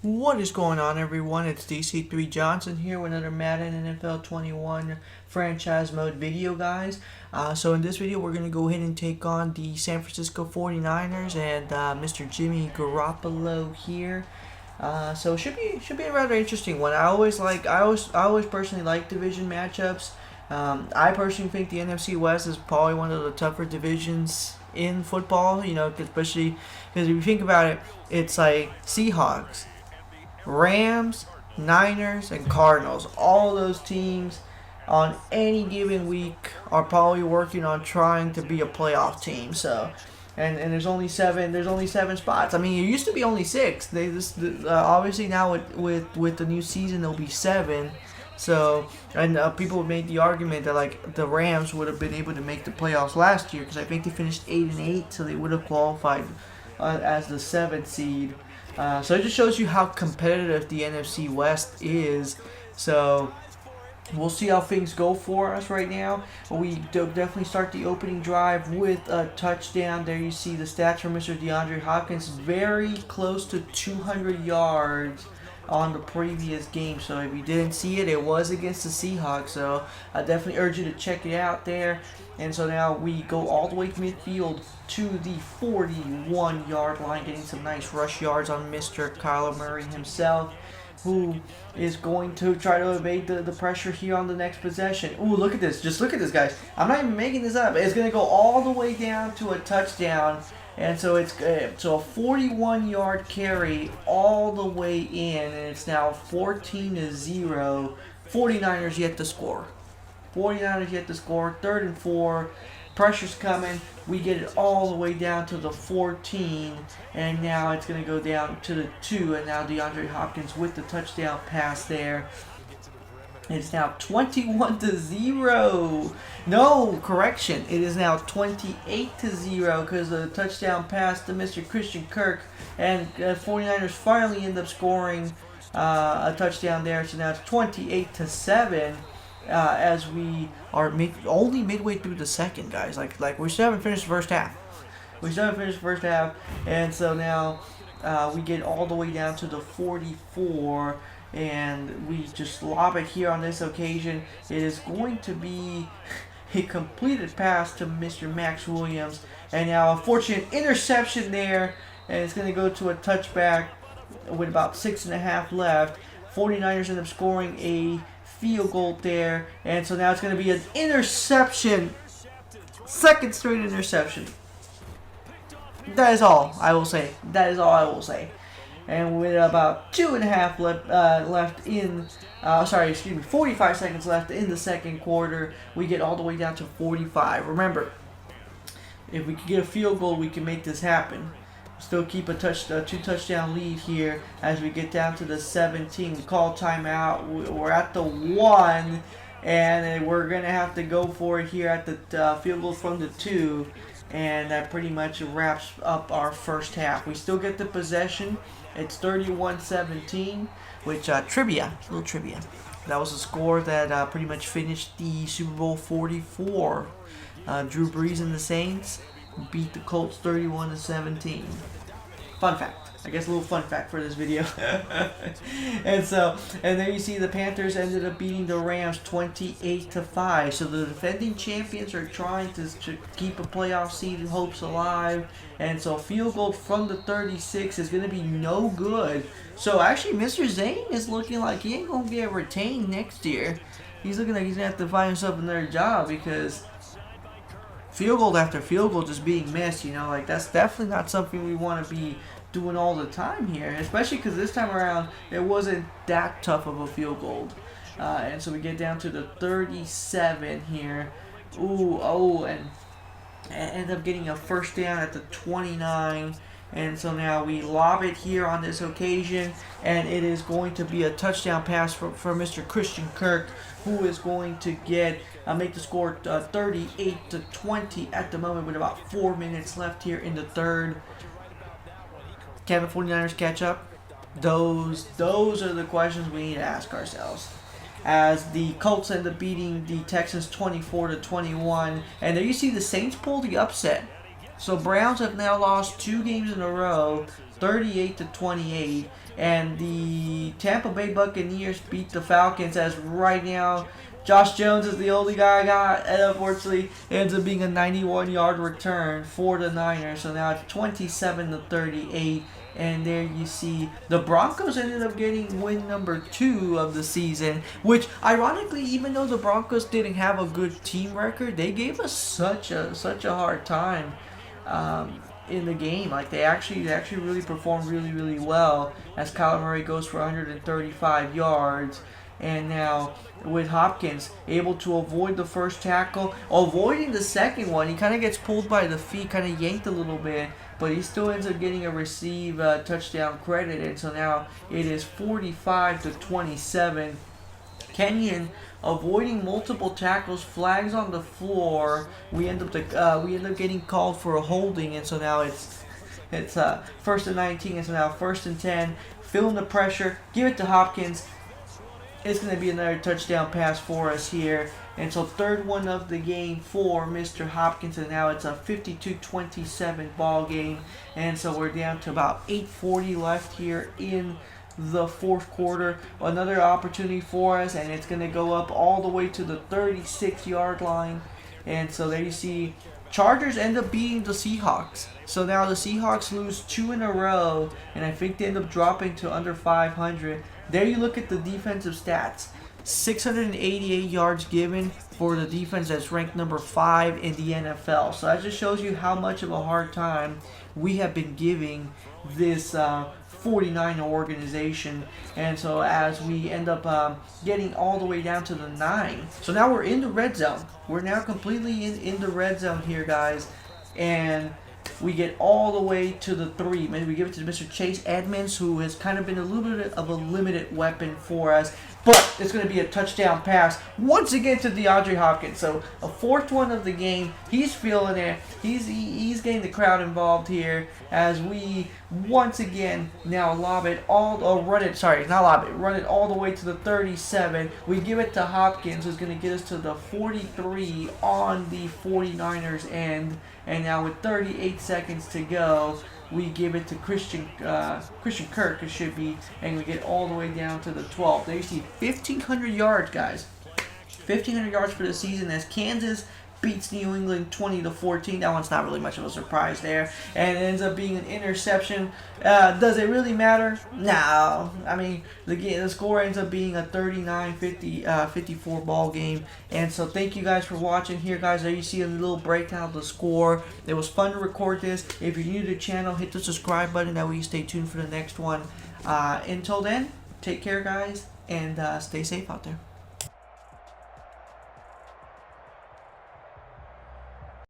What is going on, everyone? It's DC3 Johnson here with another Madden NFL 21 franchise mode video, guys. So in this video, we're going to go ahead and take on the San Francisco 49ers and Mr. Jimmy Garoppolo here. So it should be a rather interesting one. I always personally like division matchups. I personally think the NFC West is probably one of the tougher divisions in football. Especially because if you think about it, it's like Seahawks, Rams, Niners, and Cardinals. All those teams on any given week are probably working on trying to be a playoff team. So, and there's only seven. There's only seven spots. I mean, it used to be only six. They just obviously now with the new season there'll be seven. So, and people would make the argument that like the Rams would have been able to make the playoffs last year because I think they finished 8-8, so they would have qualified as the seventh seed. So it just shows you how competitive the NFC West is. So we'll see how things go for us right now. We definitely start the opening drive with a touchdown. There you see the stats from Mr. DeAndre Hopkins. Very close to 200 yards on the previous game. So if you didn't see it, it was against the Seahawks. So I definitely urge you to check it out there. And so now we go all the way to midfield to the 41-yard line, getting some nice rush yards on Mr. Kyler Murray himself, who is going to try to evade the pressure here on the next possession. Ooh, look at this. Just look at this, guys. I'm not even making this up. It's going to go all the way down to a touchdown. And so it's a 41-yard carry all the way in, and it's now 14-0. 49ers yet to score. 49ers yet to score. 3rd and 4. Pressure's coming. We get it all the way down to the 14, and now it's going to go down to the 2, and now DeAndre Hopkins with the touchdown pass there. It's now 21-0. No, correction. It is now 28-0 because of the touchdown pass to Mr. Christian Kirk. And 49ers finally end up scoring a touchdown there. So now it's 28-7 as we are only midway through the second, guys. Like we still haven't finished the first half. And so now we get all the way down to the 44. And we just lob it here on this occasion. It is going to be a completed pass to Mr. Max Williams. And now a fortunate interception there. And it's going to go to a touchback with about 6.5 left. 49ers end up scoring a field goal there. And so now it's going to be an interception. Second straight interception. That is all I will say. And with about 2.5 left in, 45 seconds left in the second quarter, we get all the way down to 45. Remember, if we can get a field goal, we can make this happen. Still keep a 2-touchdown lead here as we get down to the 17. We call timeout. We're at the 1, and we're going to have to go for it here at the field goal from the 2. And that pretty much wraps up our first half. We still get the possession. It's 31-17, which little trivia. That was a score that pretty much finished the Super Bowl 44. Drew Brees and the Saints beat the Colts 31-17. Fun fact. I guess a little fun fact for this video. and there you see the Panthers ended up beating the Rams 28-5. So the defending champions are trying to keep a playoff seed and hopes alive. And so field goal from the 36 is going to be no good. So actually, Mr. Zane is looking like he ain't going to get retained next year. He's looking like he's going to have to find himself another job because field goal after field goal just being missed, like that's definitely not something we want to be doing all the time here, especially because this time around it wasn't that tough of a field goal. And so we get down to the 37 here. And end up getting a first down at the 29. And so now we lob it here on this occasion, and it is going to be a touchdown pass for Mr. Christian Kirk, who is going to make the score 38-20 at the moment with about 4 minutes left here in the third. Can the 49ers catch up? Those are the questions we need to ask ourselves. As the Colts end up beating the Texans 24-21. And there you see the Saints pull the upset. So Browns have now lost 2 games in a row. 38-28. And the Tampa Bay Buccaneers beat the Falcons, as right now Josh Jones is the only guy I got, and unfortunately it ends up being a 91-yard return for the Niners. So now it's 27-38. And there you see the Broncos ended up getting win number 2 of the season, which ironically, even though the Broncos didn't have a good team record, they gave us such a hard time in the game. Like they actually really performed really well, as Kyler Murray goes for 135 yards. And now with Hopkins able to avoid the first tackle, avoiding the second one, he kind of gets pulled by the feet, kind of yanked a little bit, but he still ends up getting a receive touchdown credit. And so now it is 45-27. Kenyon avoiding multiple tackles, flags on the floor. We end up getting called for a holding, and so now it's first and 19, and so now first and 10. Feeling the pressure, give it to Hopkins. It's going to be another touchdown pass for us here. And so third one of the game for Mr. Hopkins, and now it's a 52-27 ball game. And so we're down to about 8:40 left here in the fourth quarter. Another opportunity for us, and it's going to go up all the way to the 36-yard line. And so there you see Chargers end up beating the Seahawks. So now the Seahawks lose 2 in a row, and I think they end up dropping to under 500. There you look at the defensive stats. 688 yards given for the defense that's ranked number 5 in the NFL. So that just shows you how much of a hard time we have been giving this 49er organization. And so as we end up getting all the way down to the 9. So now we're in the red zone. We're now completely in the red zone here, guys. And we get all the way to the 3. Maybe we give it to Mr. Chase Edmonds, who has kind of been a little bit of a limited weapon for us. But it's going to be a touchdown pass once again to DeAndre Hopkins. So a fourth one of the game. He's feeling it. He's getting the crowd involved here as we once again now run it all the way to the 37. We give it to Hopkins, who's going to get us to the 43 on the 49ers end. And now with 38 seconds to go, we give it to Christian Kirk, it should be, and we get all the way down to the 12. There you see 1,500 yards, guys. 1,500 yards for the season as Kansas beats New England 20-14. That one's not really much of a surprise there. And it ends up being an interception. Does it really matter? No. I mean, the score ends up being a 39-54 ball game. And so thank you guys for watching here, guys. There you see a little breakdown of the score. It was fun to record this. If you're new to the channel, hit the subscribe button. That way you stay tuned for the next one. Until then, take care, guys, and stay safe out there.